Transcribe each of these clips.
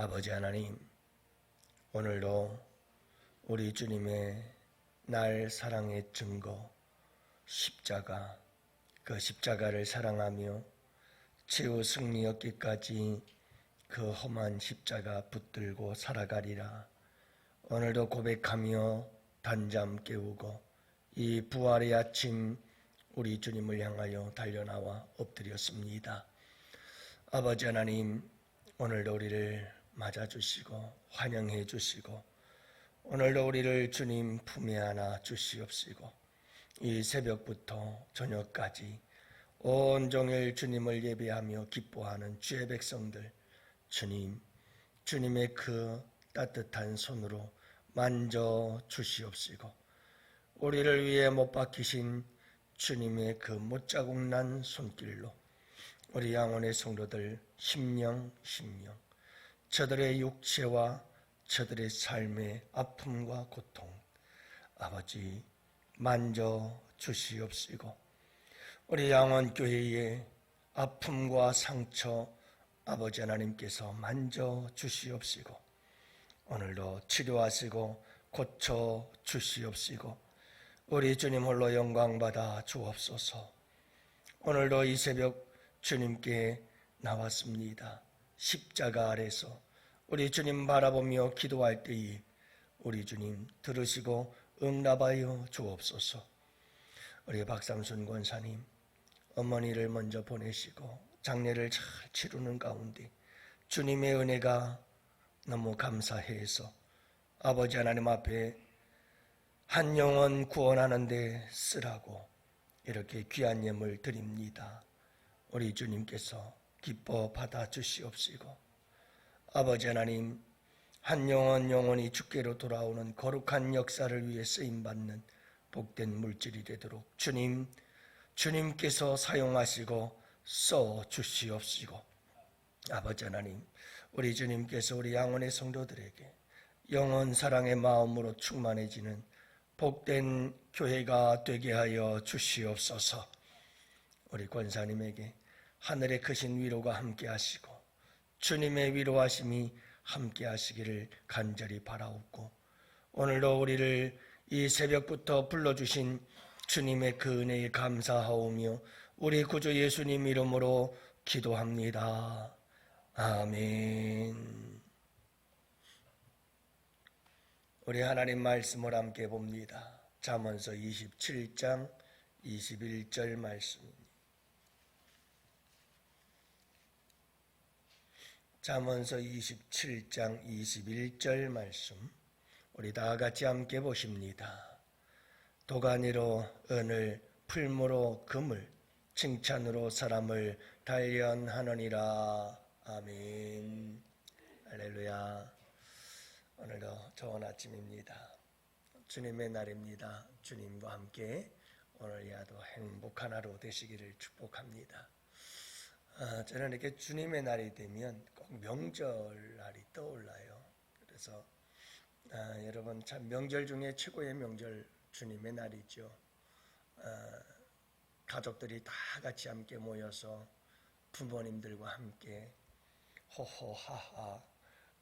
아버지 하나님, 오늘도 우리 주님의 날 사랑의 증거 십자가, 그 십자가를 사랑하며 최후 승리 얻기까지 그 험한 십자가 붙들고 살아가리라. 오늘도 고백하며 단잠 깨우고 이 부활의 아침 우리 주님을 향하여 달려나와 엎드렸습니다. 아버지 하나님, 오늘도 우리를 맞아주시고 환영해 주시고 오늘도 우리를 주님 품에 안아 주시옵시고 이 새벽부터 저녁까지 온종일 주님을 예배하며 기뻐하는 주의 백성들, 주님의 그 따뜻한 손으로 만져 주시옵시고 우리를 위해 못 박히신 주님의 그 못자국 난 손길로 우리 양원의 성도들 심령 저들의 육체와 저들의 삶의 아픔과 고통 아버지 만져 주시옵시고 우리 양원교회의 아픔과 상처 아버지 하나님께서 만져 주시옵시고 오늘도 치료하시고 고쳐 주시옵시고 우리 주님 홀로 영광받아 주옵소서. 오늘도 이 새벽 주님께 나왔습니다. 십자가 아래서 우리 주님 바라보며 기도할 때에 우리 주님 들으시고 응답하여 주옵소서. 우리 박삼순 권사님 어머니를 먼저 보내시고 장례를 잘 치르는 가운데 주님의 은혜가 너무 감사해서 아버지 하나님 앞에 한 영혼 구원하는 데 쓰라고 이렇게 귀한 예물 드립니다. 우리 주님께서 기뻐 받아주시옵시고 아버지 하나님, 한 영혼이 주께로 돌아오는 거룩한 역사를 위해 쓰임받는 복된 물질이 되도록 주님께서 사용하시고 써주시옵시고 아버지 하나님, 우리 주님께서 우리 양원의 성도들에게 영원 사랑의 마음으로 충만해지는 복된 교회가 되게 하여 주시옵소서. 우리 권사님에게 하늘의 크신 위로가 함께 하시고 주님의 위로하심이 함께 하시기를 간절히 바라옵고 오늘도 우리를 이 새벽부터 불러주신 주님의 그 은혜에 감사하오며 우리 구주 예수님 이름으로 기도합니다. 아멘. 우리 하나님 말씀을 함께 봅니다. 잠언서 27장 21절 말씀입니다. 잠언서 27장 21절 말씀 우리 다 같이 함께 보십니다. 도가니로 은을, 풀무로 금을, 칭찬으로 사람을 단련하느니라. 아멘. 할렐루야. 오늘도 좋은 아침입니다. 주님의 날입니다. 주님과 함께 오늘 야도 행복한 하루 되시기를 축복합니다. 저는 이렇게 주님의 날이 되면 꼭 명절날이 떠올라요. 그래서 여러분 참 명절 중에 최고의 명절 주님의 날이죠. 가족들이 다 같이 함께 모여서 부모님들과 함께 호호하하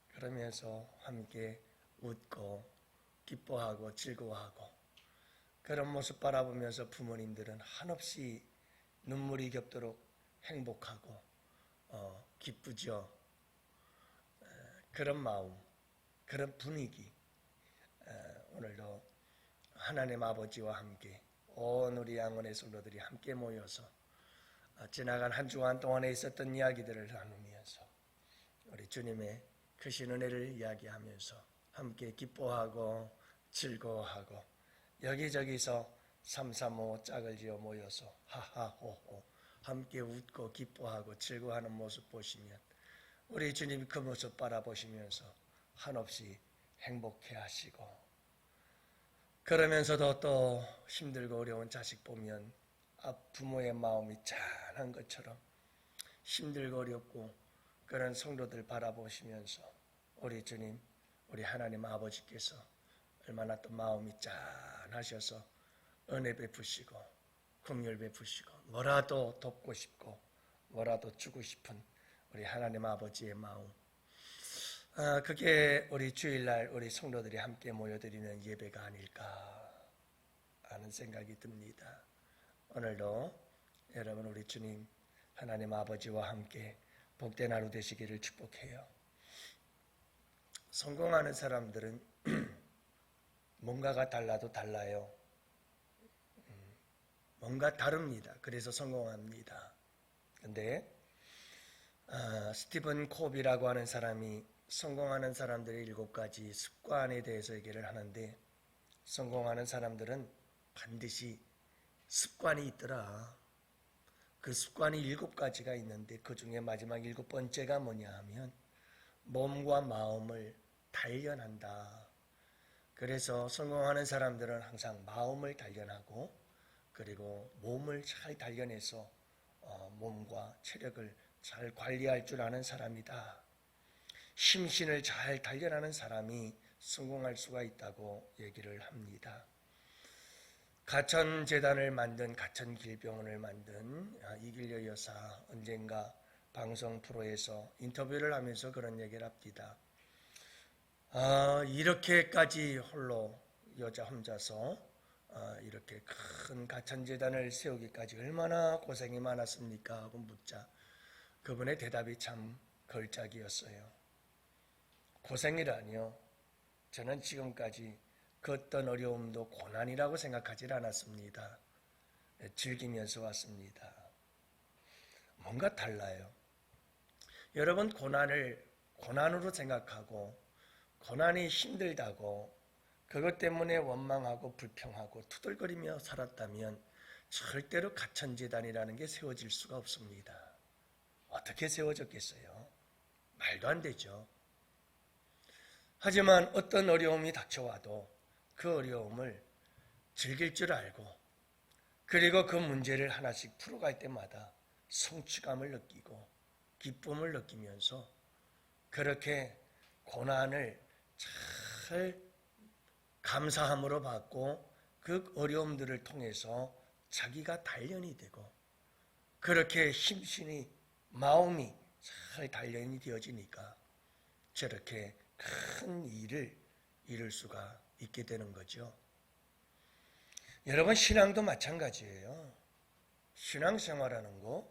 그러면서 함께 웃고 기뻐하고 즐거워하고 그런 모습 바라보면서 부모님들은 한없이 눈물이 겹도록 행복하고 기쁘죠. 그런 마음, 그런 분위기 오늘도 하나님 아버지와 함께 온 우리 양원의 성도들이 함께 모여서 지나간 한 주간 동안에 있었던 이야기들을 나누면서 우리 주님의 크신 은혜를 이야기하면서 함께 기뻐하고 즐거워하고 여기저기서 삼삼오오 짝을 지어 모여서 하하호호 함께 웃고 기뻐하고 즐거워하는 모습 보시면 우리 주님 그 모습 바라보시면서 한없이 행복해 하시고 그러면서도 또 힘들고 어려운 자식 보면 부모의 마음이 짠한 것처럼 힘들고 어렵고 그런 성도들 바라보시면서 우리 주님, 우리 하나님 아버지께서 얼마나 또 마음이 짠하셔서 은혜 베푸시고 긍휼 베푸시고 뭐라도 돕고 싶고 뭐라도 주고 싶은 우리 하나님 아버지의 마음 그게 우리 주일날 우리 성도들이 함께 모여드리는 예배가 아닐까 하는 생각이 듭니다. 오늘도 여러분 우리 주님 하나님 아버지와 함께 복된 하루 되시기를 축복해요. 성공하는 사람들은 뭔가가 달라도 달라요. 뭔가 다릅니다. 그래서 성공합니다. 근데 스티븐 콥이라고 하는 사람이 성공하는 사람들의 7가지 습관에 대해서 얘기를 하는데, 성공하는 사람들은 반드시 습관이 있더라. 그 습관이 7가지가 있는데 그 중에 마지막 7번째가 뭐냐 하면 몸과 마음을 단련한다. 그래서 성공하는 사람들은 항상 마음을 단련하고 그리고 몸을 잘 단련해서 몸과 체력을 잘 관리할 줄 아는 사람이다. 심신을 잘 단련하는 사람이 성공할 수가 있다고 얘기를 합니다. 가천재단을 만든, 가천길병원을 만든 이길려 여사 언젠가 방송 프로에서 인터뷰를 하면서 그런 얘기를 합니다. 이렇게까지 홀로 여자 혼자서 이렇게 큰 가천재단을 세우기까지 얼마나 고생이 많았습니까? 하고 묻자 그분의 대답이 참 걸작이었어요. 고생이라니요. 저는 지금까지 그 어떤 어려움도 고난이라고 생각하지 않았습니다. 즐기면서 왔습니다. 뭔가 달라요. 여러분, 고난을 고난으로 생각하고 고난이 힘들다고 그것 때문에 원망하고 불평하고 투덜거리며 살았다면 절대로 가천재단이라는 게 세워질 수가 없습니다. 어떻게 세워졌겠어요? 말도 안 되죠. 하지만 어떤 어려움이 닥쳐와도 그 어려움을 즐길 줄 알고 그리고 그 문제를 하나씩 풀어갈 때마다 성취감을 느끼고 기쁨을 느끼면서 그렇게 고난을 잘 감사함으로 받고 그 어려움들을 통해서 자기가 단련이 되고 그렇게 심신이 마음이 잘 단련이 되어지니까 저렇게 큰 일을 이룰 수가 있게 되는 거죠. 여러분, 신앙도 마찬가지예요. 신앙생활하는 거,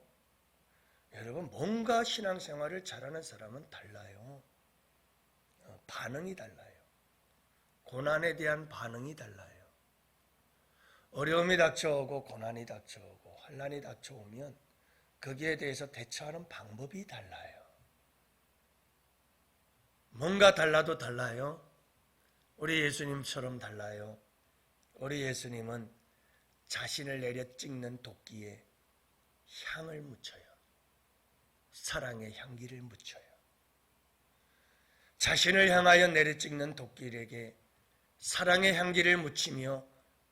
여러분 뭔가 신앙생활을 잘하는 사람은 달라요. 반응이 달라요. 고난에 대한 반응이 달라요. 어려움이 닥쳐오고 고난이 닥쳐오고 환난이 닥쳐오면 거기에 대해서 대처하는 방법이 달라요. 뭔가 달라도 달라요. 우리 예수님처럼 달라요. 우리 예수님은 자신을 내려 찍는 도끼에 향을 묻혀요. 사랑의 향기를 묻혀요. 자신을 향하여 내려 찍는 도끼에게 사랑의 향기를 묻히며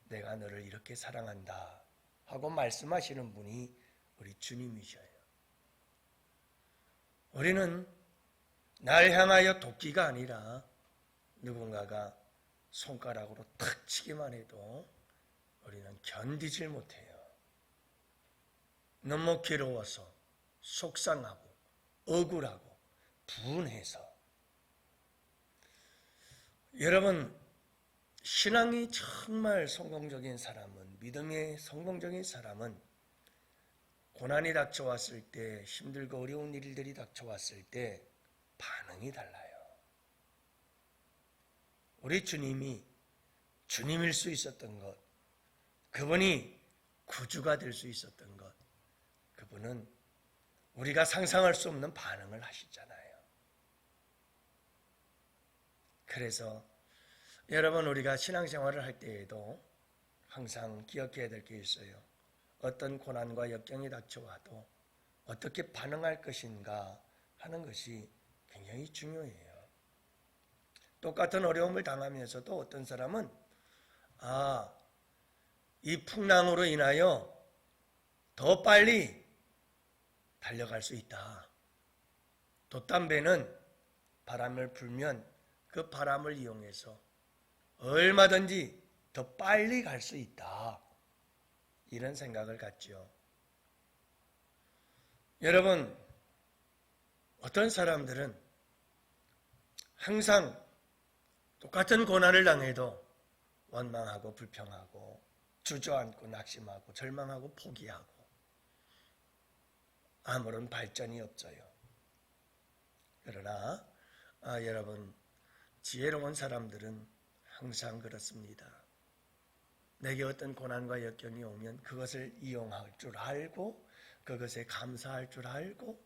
내가 너를 이렇게 사랑한다 하고 말씀하시는 분이 우리 주님이셔요. 우리는 날 향하여 도끼가 아니라 누군가가 손가락으로 탁 치기만 해도 우리는 견디질 못해요. 너무 괴로워서 속상하고 억울하고 분해서. 여러분, 신앙이 정말 성공적인 사람은, 믿음의 성공적인 사람은 고난이 닥쳐왔을 때, 힘들고 어려운 일들이 닥쳐왔을 때 반응이 달라요. 우리 주님이 주님일 수 있었던 것, 그분이 구주가 될 수 있었던 것, 그분은 우리가 상상할 수 없는 반응을 하시잖아요. 그래서 여러분, 우리가 신앙생활을 할 때에도 항상 기억해야 될 게 있어요. 어떤 고난과 역경이 닥쳐와도 어떻게 반응할 것인가 하는 것이 굉장히 중요해요. 똑같은 어려움을 당하면서도 어떤 사람은 이 풍랑으로 인하여 더 빨리 달려갈 수 있다. 돛담배는 바람을 불면 그 바람을 이용해서 얼마든지 더 빨리 갈 수 있다. 이런 생각을 갖죠. 여러분, 어떤 사람들은 항상 똑같은 고난을 당해도 원망하고 불평하고 주저앉고 낙심하고 절망하고 포기하고 아무런 발전이 없어요. 그러나 여러분, 지혜로운 사람들은 항상 그렇습니다. 내게 어떤 고난과 역경이 오면 그것을 이용할 줄 알고 그것에 감사할 줄 알고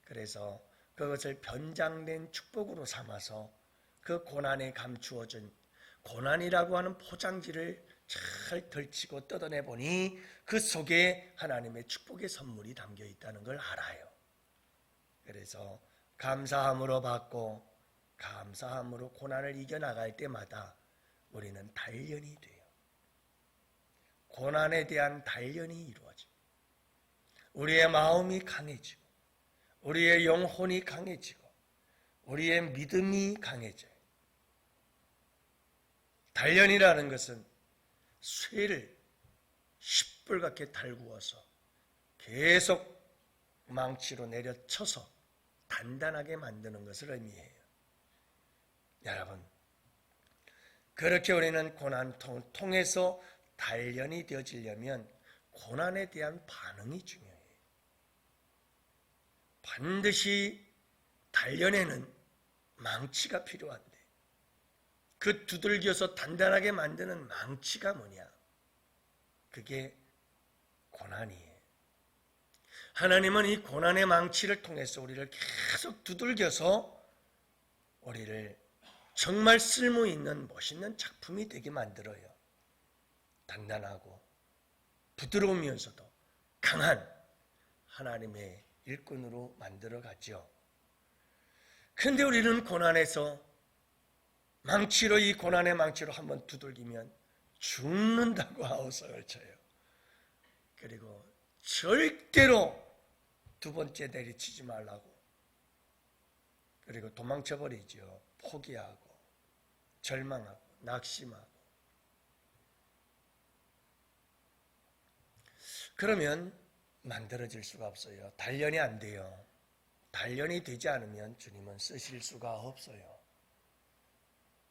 그래서 그것을 변장된 축복으로 삼아서 그 고난에 감추어진 고난이라고 하는 포장지를 잘 덜치고 뜯어내보니 그 속에 하나님의 축복의 선물이 담겨 있다는 걸 알아요. 그래서 감사함으로 받고 감사함으로 고난을 이겨나갈 때마다 우리는 단련이 돼요. 고난에 대한 단련이 이루어집니다. 우리의 마음이 강해지고 우리의 영혼이 강해지고 우리의 믿음이 강해져요. 단련이라는 것은 쇠를 시뻘겋게 달구어서 계속 망치로 내려쳐서 단단하게 만드는 것을 의미해요. 여러분, 그렇게 우리는 고난을 통해서 단련이 되어지려면 고난에 대한 반응이 중요해요. 반드시 단련에는 망치가 필요한데 그 두들겨서 단단하게 만드는 망치가 뭐냐? 그게 고난이에요. 하나님은 이 고난의 망치를 통해서 우리를 계속 두들겨서 우리를 정말 쓸모있는 멋있는 작품이 되게 만들어요. 단단하고 부드러우면서도 강한 하나님의 일꾼으로 만들어가죠. 그런데 우리는 고난에서 망치로 이 고난의 망치로 한번 두들기면 죽는다고 아우성을 쳐요. 그리고 절대로 두 번째 내리치지 말라고. 그리고 도망쳐버리죠. 포기하고 절망하고 낙심하고. 그러면 만들어질 수가 없어요. 단련이 안 돼요. 단련이 되지 않으면 주님은 쓰실 수가 없어요.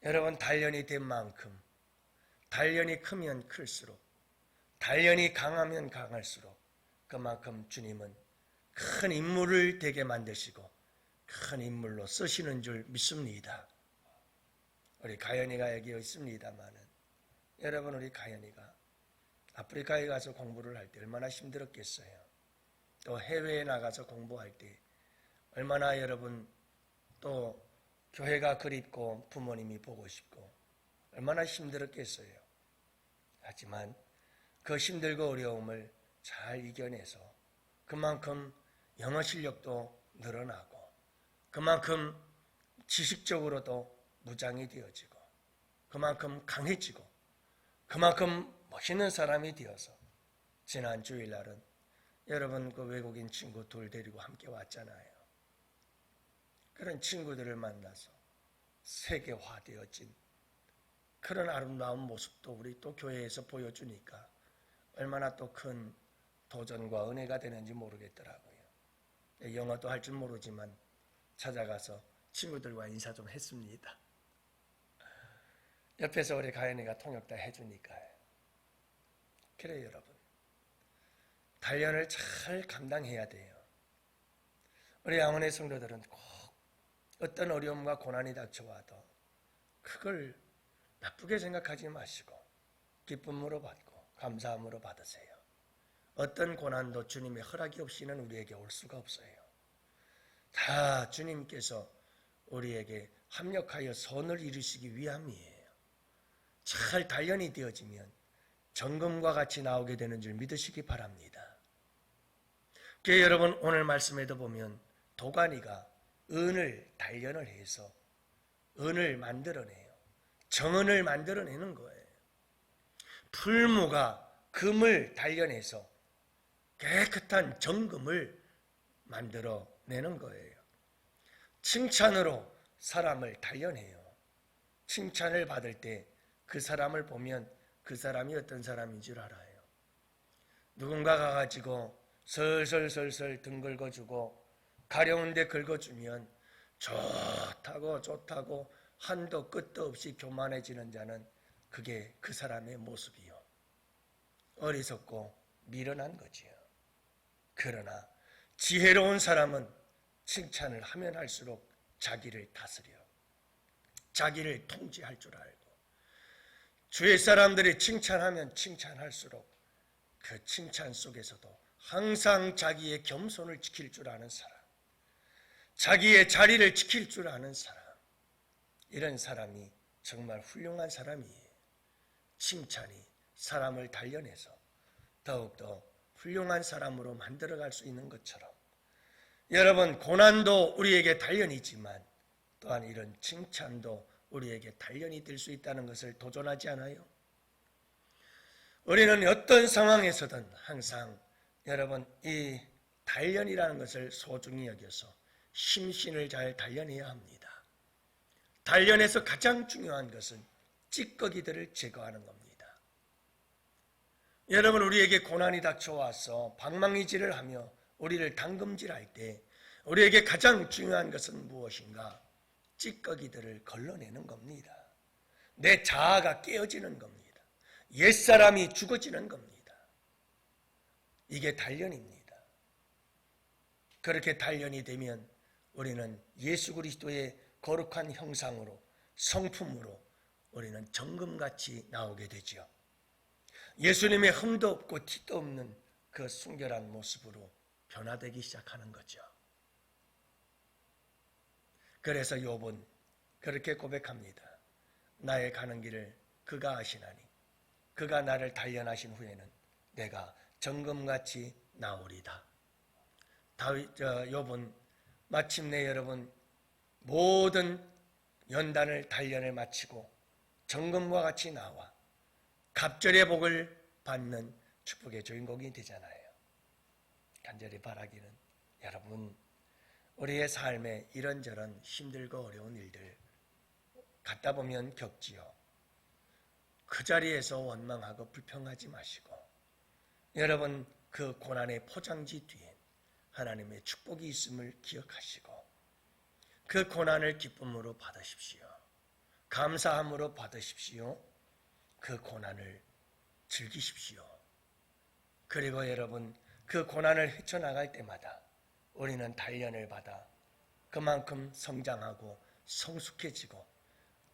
여러분, 단련이 된 만큼 단련이 크면 클수록 단련이 강하면 강할수록 그만큼 주님은 큰 인물을 되게 만드시고 큰 인물로 쓰시는 줄 믿습니다. 우리 가연이가 여기 있습니다마는 여러분, 우리 가연이가 아프리카에 가서 공부를 할 때 얼마나 힘들었겠어요. 또 해외에 나가서 공부할 때 얼마나 여러분 또 교회가 그립고 부모님이 보고 싶고 얼마나 힘들었겠어요. 하지만 그 힘들고 어려움을 잘 이겨내서 그만큼 영어 실력도 늘어나고 그만큼 지식적으로도 무장이 되어지고 그만큼 강해지고 그만큼 멋있는 사람이 되어서 지난 주일날은 여러분 그 외국인 친구 둘 데리고 함께 왔잖아요. 그런 친구들을 만나서 세계화되어진 그런 아름다운 모습도 우리 또 교회에서 보여주니까 얼마나 또 큰 도전과 은혜가 되는지 모르겠더라고요. 영어도 할 줄 모르지만 찾아가서 친구들과 인사 좀 했습니다. 옆에서 우리 가연이가 통역 다 해주니까요. 그래요, 여러분. 단련을 잘 감당해야 돼요. 우리 양원의 성도들은 꼭 어떤 어려움과 고난이 닥쳐와도 그걸 나쁘게 생각하지 마시고 기쁨으로 받고 감사함으로 받으세요. 어떤 고난도 주님의 허락이 없이는 우리에게 올 수가 없어요. 다 주님께서 우리에게 합력하여 선을 이루시기 위함이에요. 잘 단련이 되어지면 정금과 같이 나오게 되는 줄 믿으시기 바랍니다. 그래서 여러분, 오늘 말씀에도 보면 도가니가 은을 단련을 해서 은을 만들어내요. 정은을 만들어내는 거예요. 풀무가 금을 단련해서 깨끗한 정금을 만들어내는 거예요. 칭찬으로 사람을 단련해요. 칭찬을 받을 때 그 사람을 보면 그 사람이 어떤 사람인 줄 알아요. 누군가가 가지고 설설설설 등 긁어주고 가려운데 긁어주면 좋다고 한도 끝도 없이 교만해지는 자는 그게 그 사람의 모습이요. 어리석고 미련한 거지요. 그러나 지혜로운 사람은 칭찬을 하면 할수록 자기를 다스려 자기를 통제할 줄 알고, 주위 사람들이 칭찬하면 칭찬할수록 그 칭찬 속에서도 항상 자기의 겸손을 지킬 줄 아는 사람, 자기의 자리를 지킬 줄 아는 사람, 이런 사람이 정말 훌륭한 사람이에요. 칭찬이 사람을 단련해서 더욱더 훌륭한 사람으로 만들어갈 수 있는 것처럼, 여러분, 고난도 우리에게 단련이지만 또한 이런 칭찬도 우리에게 단련이 될 수 있다는 것을 도전하지 않아요? 우리는 어떤 상황에서든 항상 여러분 이 단련이라는 것을 소중히 여겨서 심신을 잘 단련해야 합니다. 단련에서 가장 중요한 것은 찌꺼기들을 제거하는 겁니다. 여러분, 우리에게 고난이 닥쳐와서 방망이질을 하며 우리를 당금질할 때 우리에게 가장 중요한 것은 무엇인가? 찌꺼기들을 걸러내는 겁니다. 내 자아가 깨어지는 겁니다. 옛사람이 죽어지는 겁니다. 이게 단련입니다. 그렇게 단련이 되면 우리는 예수 그리스도의 거룩한 형상으로, 성품으로 우리는 정금같이 나오게 되죠. 예수님의 흠도 없고 티도 없는 그 순결한 모습으로 변화되기 시작하는 거죠. 그래서 욥은 그렇게 고백합니다. 나의 가는 길을 그가 아시나니 그가 나를 단련하신 후에는 내가 정금같이 나오리다. 욥은 마침내 여러분 모든 연단을 단련을 마치고 정금과 같이 나와 갑절의 복을 받는 축복의 주인공이 되잖아요. 간절히 바라기는 여러분, 우리의 삶에 이런저런 힘들고 어려운 일들 갖다 보면 겪지요. 그 자리에서 원망하고 불평하지 마시고, 여러분 그 고난의 포장지 뒤엔 하나님의 축복이 있음을 기억하시고 그 고난을 기쁨으로 받으십시오. 감사함으로 받으십시오. 그 고난을 즐기십시오. 그리고 여러분 그 고난을 헤쳐나갈 때마다 우리는 단련을 받아 그만큼 성장하고 성숙해지고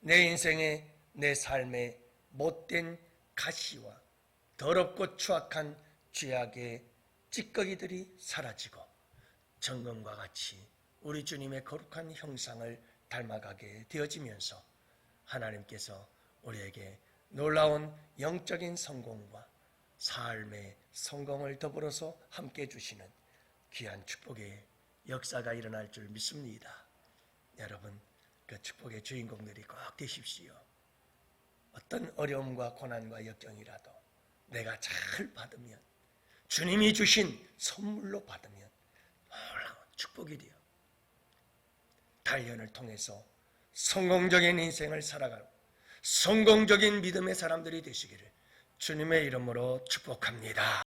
내 인생의, 내 삶의 못된 가시와 더럽고 추악한 죄악의 찌꺼기들이 사라지고 정금과 같이 우리 주님의 거룩한 형상을 닮아가게 되어지면서 하나님께서 우리에게 놀라운 영적인 성공과 삶의 성공을 더불어서 함께 주시는 귀한 축복의 역사가 일어날 줄 믿습니다. 여러분, 그 축복의 주인공들이 꼭 되십시오. 어떤 어려움과 고난과 역경이라도 내가 잘 받으면, 주님이 주신 선물로 받으면 놀라운 축복이 되어 단련을 통해서 성공적인 인생을 살아가고 성공적인 믿음의 사람들이 되시기를 주님의 이름으로 축복합니다.